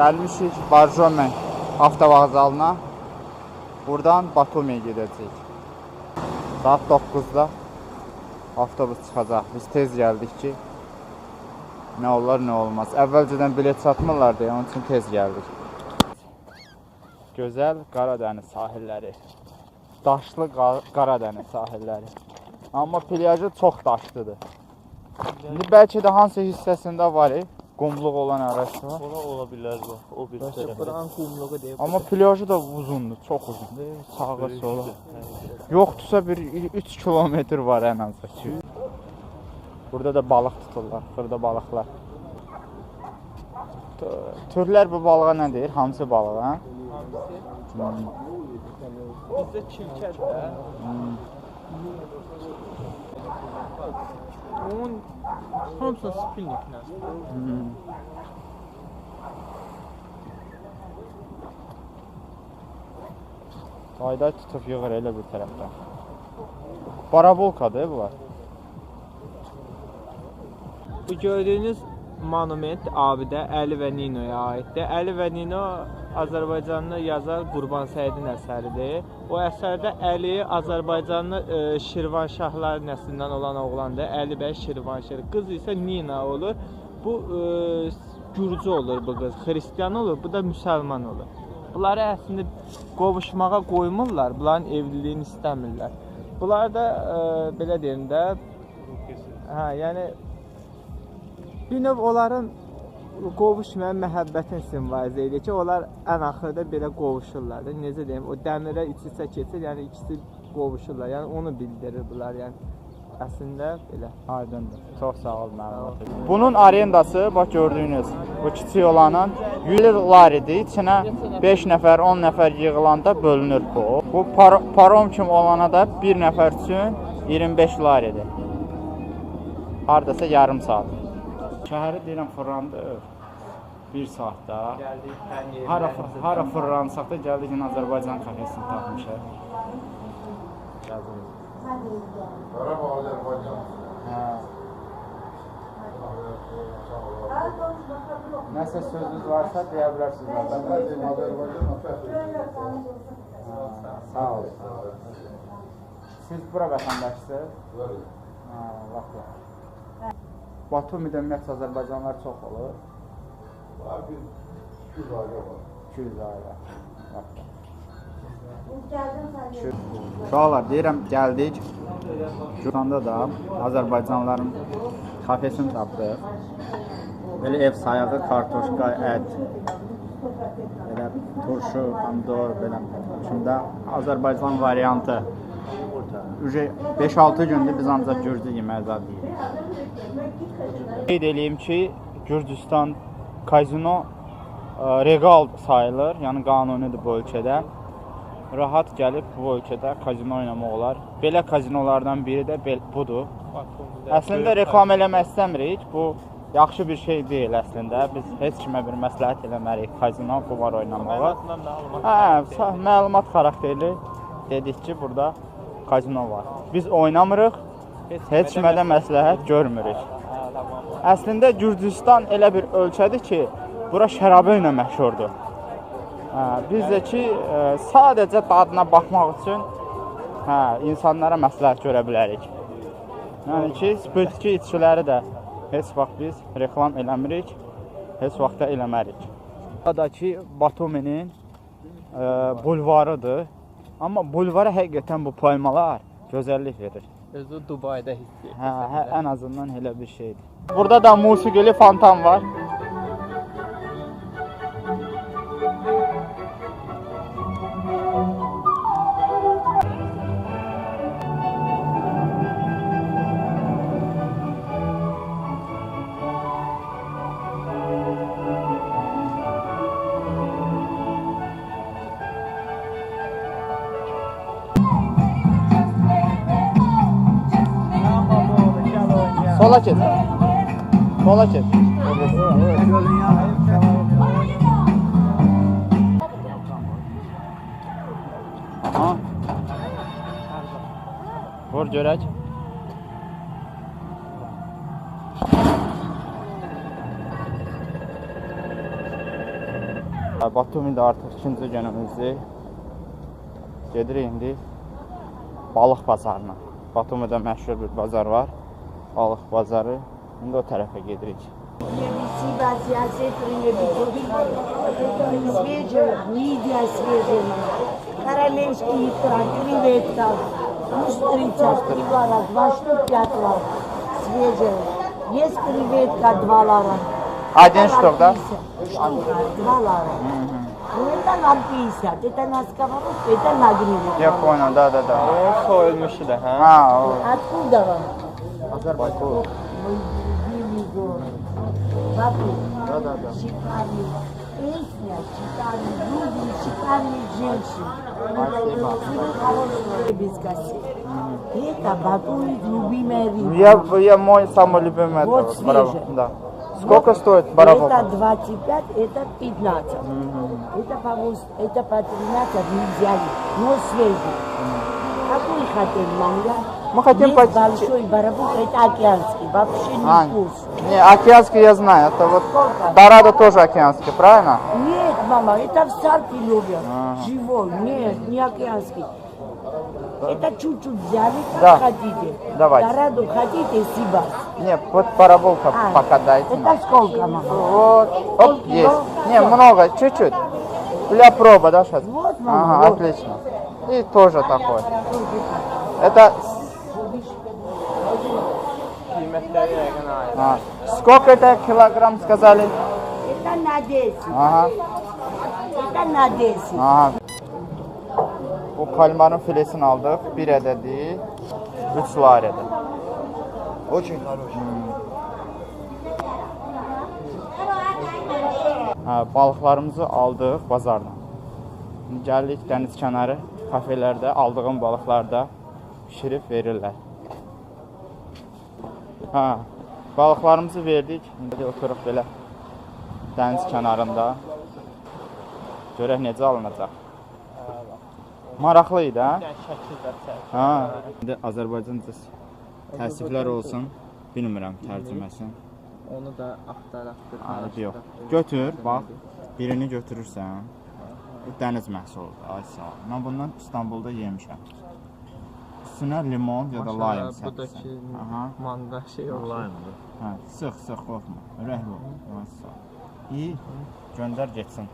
Gəlmişik Barjome avtovağzalına. Buradan Batumiyə gedəcəyik. Saat 9-da avtobus çıxacaq. Biz tez gəldik ki, nə olar, nə olmaz. Əvvəlcədən bilet satmırlar deyə, onun üçün tez gəldik. Gözəl Qaradəniz sahilləri. Daşlı Qaradəniz sahilləri. Amma plyajı çox daşlıdır. İndi bəlkə də hansı hissəsində var, qumluq olan ərazi var. Ola bilər bu. O bir tərəfə. Amma plyajı da uzundur, çox uzundur. Sağa sola. Yoxdursa bir 3 kilometr var ən az. Burada da balıq tuturlar, xırda balıqlar. Türklər bu balığa nə deyir? Hamsi balığı, hə? Bizdə çirkədir. Onun hamısı spinniklə. Qayda tutub yığır elə bir tərəfdən. Barabolkadır bunlar. Bu gördüyünüz monument abidə Əli və Ninoya aiddir. Əli və Nino Azərbaycanlı yazar Qurban Səidin əsəridir. O əsərdə Əli Azərbaycanlı Şirvanşahlar nəslindən olan oğlandır. Əli bəy Şirvanşah. Qız isə Nina olur. Bu Gürcü olur bu qız. Xristian olur, bu da müsəlman olur. Bunları əslində qovuşmağa qoymurlar. Bunların evliliyini istəmirlər. Bunlar da belə deyim də, yəni bir növ onların qovuşmayan məhəbbətin simvolize edir ki, onlar ən axırda belə qovuşurlar. Necə deyim, o dəmirə iç-içə keçir, yəni ikisi qovuşurlar. Yəni onu bildirir bunlar, yəni əslində belə. Aydındır. Çox sağ ol məlumat. Bunun arendası, bax gördüyünüz, bu kiçik olanın 100 laridir. İçinə 5 nəfər, 10 nəfər yığılanda bölünür bu. Bu parom kimi olana da 1 nəfər üçün 25 laridir. Hardasa yarım saat. Şəhəri deyirəm fırlandı 1 saatda. Hara fırlansaq da gəldik Azərbaycan kafesini tapmışıq. Merhaba Azerbaycan. Nəsə sözünüz varsa deyə bilərsiniz. Sağ olun. Siz bura vətəndaşsınız? Vaxtla. Batumidə ümumiyyətlə Azərbaycanlılar çox olur. Var bir 200 aile var. 200 ailə. Uşaqlar, deyirəm, gəldik. Gürcüstanda da Azərbaycanlıların kafesini tapdıq. Belə ev sayağı, kartoşka, ət, belə turşu, pomidor, belə içində Azərbaycan variantı. 5-6 gündür biz ancaq Gürcü yeməyi zad deyirik. Qeyd edeyim ki, Gürcüstan kazino regal sayılır, yəni qanunidir bu ölkədə. Rahat gəlib bu ölkədə kazino oynamaq olar. Belə kazinolardan biri də budur. Əslində reklam eləmək istəmirik. Bu yaxşı bir şey deyil əslində. Biz heç kimə bir məsləhət eləmərik kazino, qumar oynamağa. Məlumat xarakterli dedik ki, burada kazino var. Biz oynamırıq, heç kimə də məsləhət görmürük. Əslində Gürcüstan elə bir ölkədir ki, bura şərabı ilə məşhurdur. Biz də ki, sadəcə dadına baxmaq üçün insanlara məsləhət görə bilərik. Yəni ki, spirtli içkiləri də heç vaxt biz reklam eləmirik, heç vaxt da eləmərik. Buradakı Batuminin bulvarıdır. Amma bulvara həqiqətən bu poemalar gözəllik verir. Özü Dubayda hiss edir. Ən azından elə bir şeydir. Burada da musiqili fontan var. Sola kes. Sola kes. Aha. Vur görək. Batumidə artıq ikinci günümüzdür. Gedirik indi balıq bazarına. Batumidə məşhur bir bazar var. Balıq bazarı. İndi o tərəfə gedirik. Мидия свежая, королевский икра, креветка, устрица, 3 лара, 2 штук, 5 лара, свежая. Есть креветка, 2 лара. Один штук, да? Штука, 2 лара. Ну это на 50, это на сковородку, это на гриву. Я понял, да. O soyulmuşu da, hə? Ha, o. Откуда вам? Azərbaycan. Мой любимый город. Баку, Да. шикарный. Песня, шикарный. Люди, шикарные женщины. Без кассет. Это Баку любимая рыба. Я мой самый любимый Вот это барабан. свежий. Да. Сколько стоит барабан? Это 25, это 15. Это по 8, это по 13 нельзя. Но свежий. Какой хотел манго? Мы хотим Есть большой барабан, это океанский. Вообще не вкус. Не, океанский я знаю. Это вот Сколько? Дорадо тоже океанский, правильно? Нет, мама, это в сарке любят. Живой. Нет, не океанский. Это чуть-чуть взяли, как Да. хотите. Давайте. Дораду хотите, сибас. Не, вот барабулка пока дайте. Это сколько, мама? Вот, оп, есть. Не, много, чуть-чуть. Для пробы, да, сейчас? Вот, мама, Ага, вот. отлично. И тоже такой. Это Qiymətləri yəqin ayrı. сколько это килограмм сказали? Это на 10. Aha, Это на 10. aha. Bu kalmarın filesini aldıq. Bir ədədi 3 larədir. Очень хороший. Balıqlarımızı aldıq bazardan. İndi gəlirik dəniz kənarı kafelərdə aldığım balıqlarda pişirib verirlər. Balıqlarımızı verdik. İndi oturuq belə dəniz kənarında. Görək necə alınacaq. Maraqlı idi, hə? Şəkil də çək. İndi Azərbaycanca təəssüflər olsun. Bilmirəm tərcüməsini. Onu da axtaraqdır. Ayıb yox. Götür, bax. Birini götürürsən. Bu dəniz məhsuludur. Ay sağ ol. Mən bundan İstanbulda yemişəm. Üstünə limon ya da lime Bu da səpsən. ki, Aha. manga şey olur. Lime'dır. Hə, sıx qorxma. Ürəkli ol. Ay sağ ol. İyi. Göndər getsin.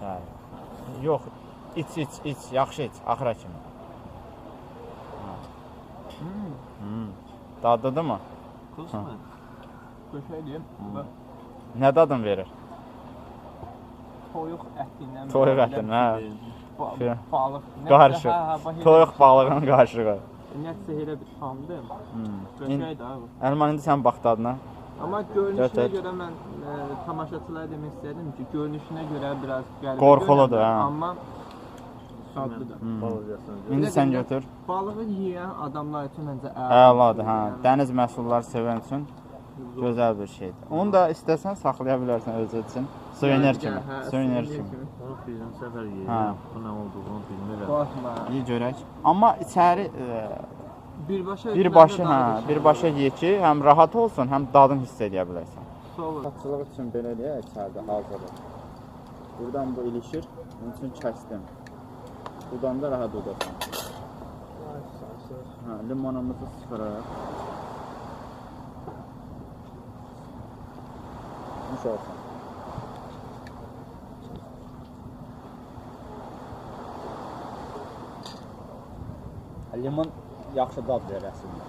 Çay. Yox. İç, yaxşı iç, axıra kimi. Dadlıdır mı? Köşəydim. Nə dadın verir? Toyuq ətindən. Toyuq ətindən, hə. Balıq. Qarışıq. Toyuq balığının qarışığı. Nəsə elə bir tamdır. Köşəydir abi. Əlman indi sən bax dadına. Amma görünüşünə Götür. görə mən tamaşaçılara demək istədim ki, görünüşünə görə biraz qəribə Qorxuludur, görünür, hə. Amma dadlıdır. İndi sən götür. Balığı yeyən adamlar üçün məncə Əladır, hə. Dəniz məhsulları sevən üçün gözəl bir şeydir. Onu da istəsən saxlaya bilərsən özü üçün. Suvenir kimi. Suvenir kimi. Onu birinci səfər Hə. yeyirəm. Bu nə olduğunu bilmirəm. Qorxma. İyi görək. Amma içəri Birbaşa birbaşa ye ki, həm rahat olsun, həm dadını hiss edə bilərsən. Soğuk. Saçılıq üçün belə eləyək içəridə hazırlıq. Buradan bu ilişir, onun üçün kəsdim. Buradan da rahat udasın. Limonumuzu sıxırıq. Nuş olsun. Limon yaxşı dad verir əslində.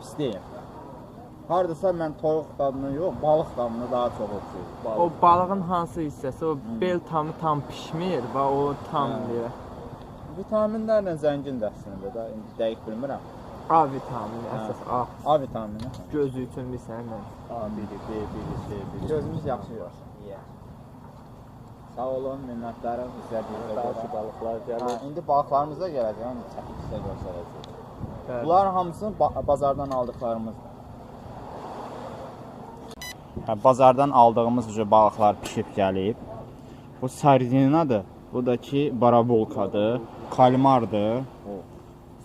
Pis deyil. Hardasa mən toyuq dadını yox, balıq dadını daha çox oxşuyur. O balığın hansı hissəsi, o bel tamı tam pişmir və o tam deyir. Vitaminlərlə zəngindir əslində də, indi dəqiq bilmirəm. A vitamini əsas A. A vitamini. Gözü üçün bir sənə. A, biri, B, biri. Gözümüz yaxşı yox. Sağ olun, minnətdarım izlədiyinizə görə. Balıqlar gəlir. İndi balıqlarımıza gələcək, onu çəkib sizə göstərəcək. Bunların hamısı bazardan aldıqlarımızdır. Bazardan aldığımız balıqlar pişib gəlib. Bu sardinadır, bu da ki barabulkadır, kalmardır.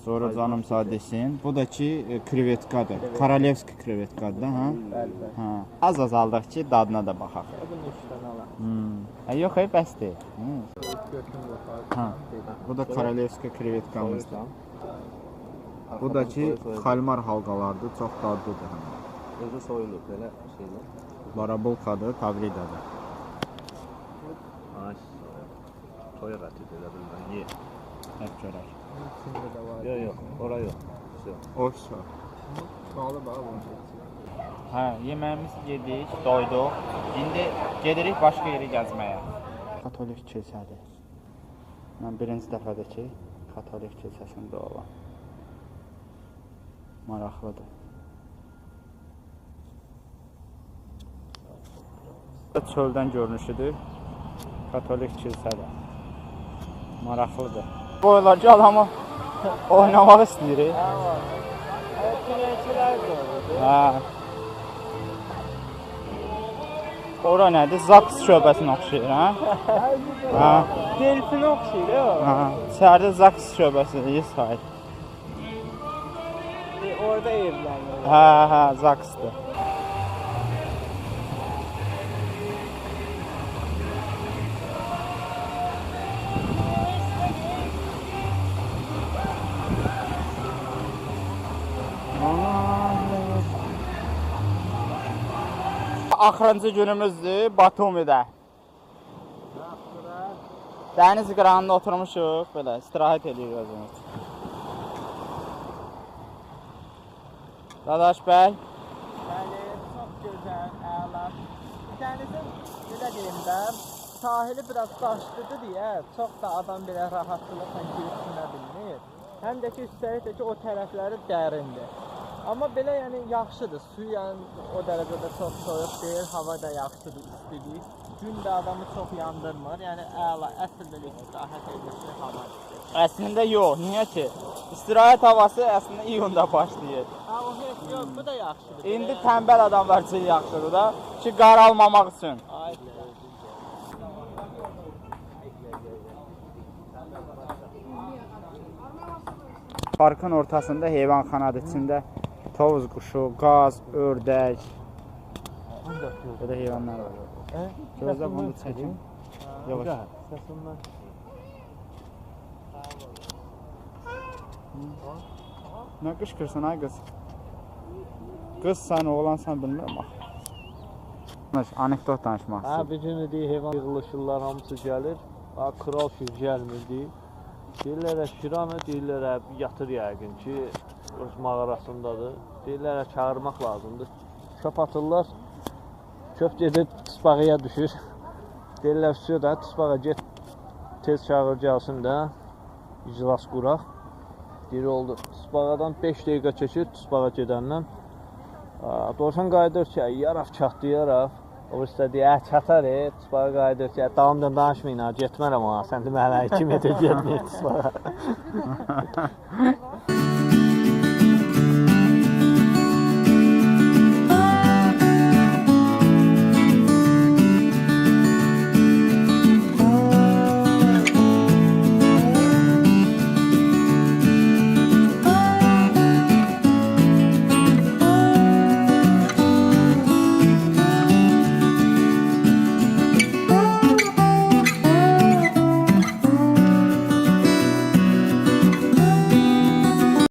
Sonra canımsa desin. Bu da ki krevetkadır. Korolevski krevetkadır da, ha? Bəli. Ha. Az aldıq ki, dadına da baxaq. Bunu 3 dənə alam. Yox, bəsdir. Götün yoxar. Ha. Bu da korolevski krevetkamızdır. Bu da ki, kalmar halqalardır, çox dadlıdır. Özü soyulur belə şeylər. Barabulkadır, tavridadır. Ay. Toya qatı elə bilmən. Ye. Hep görək. İçində də var. Yox, ora yox. Oysa. Balı balı. Hə, yeməyimiz yedik, doyduq. İndi gedirik başqa yerə gəzməyə. Katolik kilsədir. Mən birinci dəfədir ki, Katolik kilsəsində olan. Maraqlıdır. Çöldən görünüşüdür. Katolik kilsədir. Maraqlıdır. Boylarca adamı oynamaq istəyirik. Pinəkçilər də olur. Hə. Ora nədir? Zaks şöbəsinə oxşayır, hə? Hə. Delfinə oxşayır, o. Hə. İçəridə Zaks şöbəsi sayır. Orada evlənir. Hə, Zaksdır. Axırıncı günümüzdür Batumidə. Dəniz qırağında oturmuşuq, belə istirahət edirik özümüz. Dadaş bəy, Bəli, çox gözəl, əla. Dənizin, belə deyim də, sahili biraz daşlıdır deyə, çox da adam belə rahatçılıqla girib sinə bilmir. Həm də ki, üstəlik də ki, o tərəfləri dərindir. Amma belə yəni yaxşıdır, su yəni o dərəcədə çox soyuq deyil, hava da yaxşıdır, istidir. Gün də adamı çox yandırmır, yəni əla, əsl belə istirahət edilmiş havadır. əslində yox, niyə ki? İstirahət havası əslində iyunda başlayır. Ha, o heç yox, bu da yaxşıdır. İndi tənbəl adamlar üçün yaxşıdır da ki, qaralmamaq üçün. Ay, Parkın ortasında heyvanxanadır, içində tovuz quşu, qaz, ördək, belə heyvanlar var. Gözlə bunu çəkin. Yavaş. Səsundan. Nə qışqırsan ay qız? Qız sən oğlansan bilmirəm axı. Anekdot danışmaq Hə, istəyirəm. bir gün deyir, heyvan yığılışırlar, hamısı gəlir. Ha, kral şir gəlmirdi. Deyirlər, Şiranı deyirlər, yatır yəqin ki, öz mağarasındadır. Deyirlər, çağırmaq lazımdır. Çöp atırlar, çöp gedir, tısbağıya düşür. Deyirlər, üstüyə də tısbağa get, tez çağır gəlsin də, icras quraq. Deyir, oldu. Tısbağadan 5 dəqiqə keçir, tısbağa gedəndən. Dovşan qayıdır ki, yaraf çatlayaraq. O istədiyi, çatar, tısbağa qayıdır ki, davamdan danışmayın, getmərəm ha, sən deməli 2 metr getməyir tısbağa.